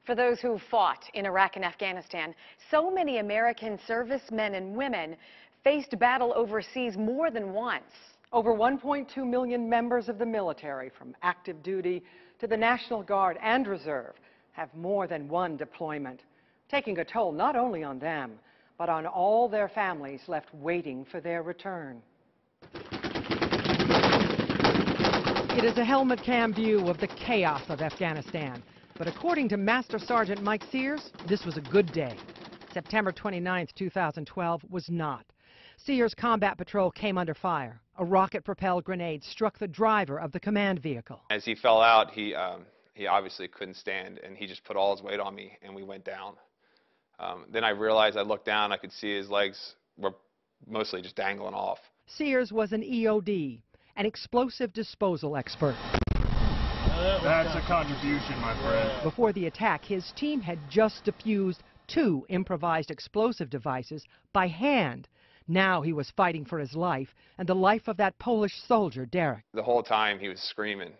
For those who fought in Iraq and Afghanistan, so many American servicemen and women faced battle overseas more than once. Over 1.2 million members of the military, from active duty to the National Guard and Reserve, have more than one deployment, taking a toll not only on them, but on all their families left waiting for their return. It is a helmet cam view of the chaos of Afghanistan. But according to Master Sergeant Mike Sears, this was a good day. September 29, 2012 was not. Sears' combat patrol came under fire. A rocket-propelled grenade struck the driver of the command vehicle. As he fell out, he obviously couldn't stand, and he just put all his weight on me, and we went down. Then I realized, I looked down, I could see his legs were mostly just dangling off. Sears was an EOD, an explosive disposal expert. That's a contribution, my friend. Before the attack, his team had just defused 2 improvised explosive devices by hand. Now he was fighting for his life and the life of that Polish soldier, Derek. The whole time he was screaming,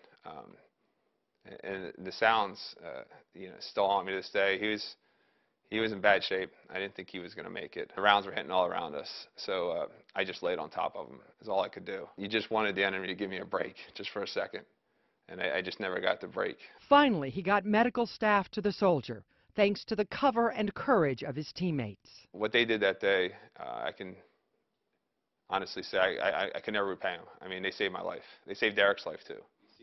and the sounds, still haunt me to this day. He was in bad shape. I didn't think he was going to make it. The rounds were hitting all around us, so I just laid on top of him. Is all I could do. You just wanted the enemy to give me a break, just for a second, and I just never got the break. Finally, he got medical staff to the soldier, thanks to the cover and courage of his teammates. What they did that day, I can honestly say I can never repay them. I mean, they saved my life. They saved Derek's life, too.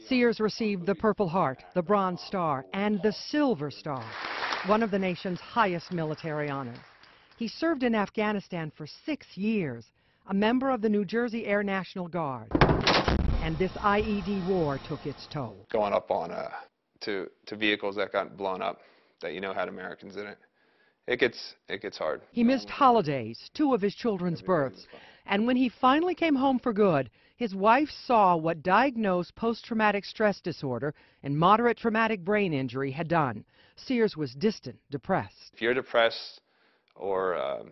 Sears received the Purple Heart, the Bronze Star, and the Silver Star, one of the nation's highest military honors. He served in Afghanistan for 6 years, a member of the New Jersey Air National Guard. And this IED war took its toll. Going up on to vehicles that got blown up, that had Americans in it, it gets hard. He missed holidays, 2 of his children's births, and when he finally came home for good, his wife saw what diagnosed post-traumatic stress disorder and moderate traumatic brain injury had done. Sears was distant, depressed. If you're depressed or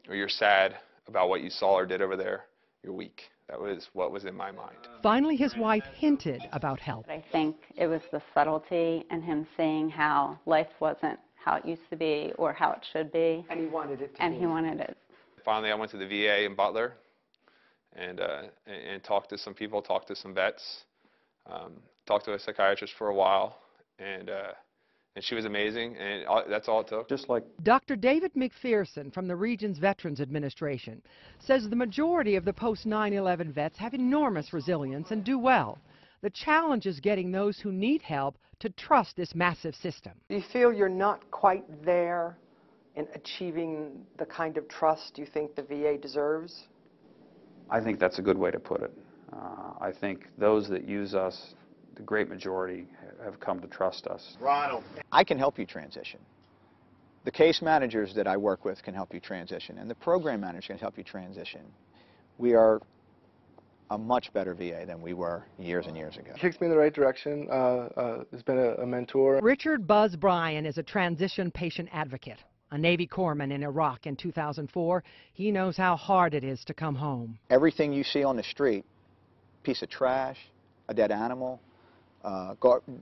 you're sad about what you saw or did over there, you're weak. That was what was in my mind. Finally, his wife hinted about help. I think it was the subtlety and him seeing how life wasn't how it used to be or how it should be. And he wanted it to And be. he wanted it. Finally, I went to the VA in Butler and talked to some people, talked to some vets, talked to a psychiatrist for a while, and she was amazing, and that's all it took. Just like Dr. David McPherson from the region's Veterans Administration says the majority of the post-9/11 vets have enormous resilience and do well. The challenge is getting those who need help to trust this massive system. Do you feel you're not quite there in achieving the kind of trust you think the VA deserves? I think that's a good way to put it. I think those that use us, the great majority, have come to trust us. Ronald. I can help you transition. The case managers that I work with can help you transition, and the program managers can help you transition. We are a much better VA than we were years and years ago. He kicks me in the right direction. Has been a mentor. Richard Buzz Bryan is a transition patient advocate. A Navy corpsman in Iraq in 2004, he knows how hard it is to come home. Everything you see on the street, piece of trash, a dead animal,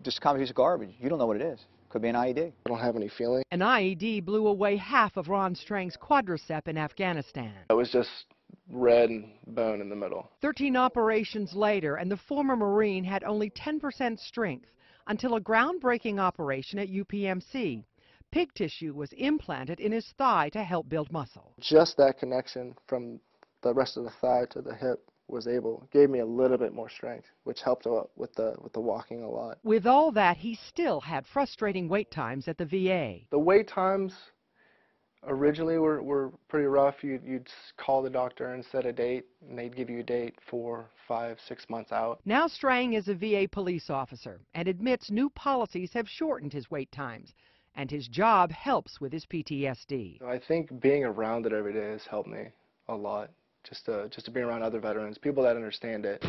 just a common piece of garbage, you don't know what it is. Could be an IED. I don't have any feeling. An IED blew away half of Ron Strang's quadricep in Afghanistan. It was just red and bone in the middle. 13 operations later, and the former Marine had only 10% strength until a groundbreaking operation at UPMC. Pig tissue was implanted in his thigh to help build muscle. Just that connection from the rest of the thigh to the hip gave me a little bit more strength, which helped with the walking a lot. With all that, he still had frustrating wait times at the VA. The wait times originally were pretty rough. You'd call the doctor and set a date, and they'd give you a date 4, 5, 6 months out. Now Strang is a VA police officer and admits new policies have shortened his wait times, and his job helps with his PTSD. I think being around it every day has helped me a lot. Just to be around other veterans, people that understand it.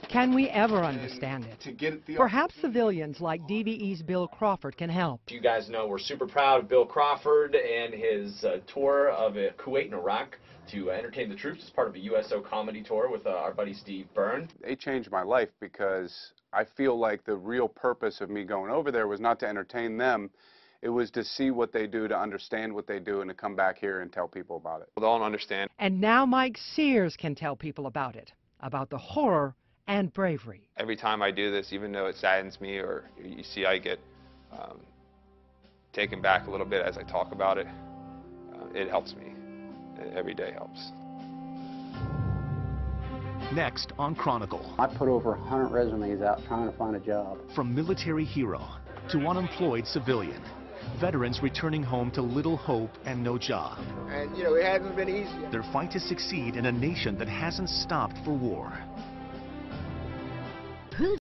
Can we ever understand it? Perhaps civilians like DVE's Bill Crawford can help. You guys know we're super proud of Bill Crawford and his tour of Kuwait and Iraq to entertain the troops as part of a USO comedy tour with our buddy Steve Byrne. They changed my life because I feel like the real purpose of me going over there was not to entertain them. It was to see what they do, to understand what they do, and to come back here and tell people about it. They don't understand. And now Mike Sears can tell people about it, about the horror and bravery. Every time I do this, even though it saddens me, or you see I get taken back a little bit as I talk about it, it helps me. Every day helps. Next on Chronicle. I put over 100 resumes out trying to find a job. From military hero to unemployed civilian, veterans returning home to little hope and no job. And, it hasn't been easy. Their fight to succeed in a nation that hasn't stopped for war.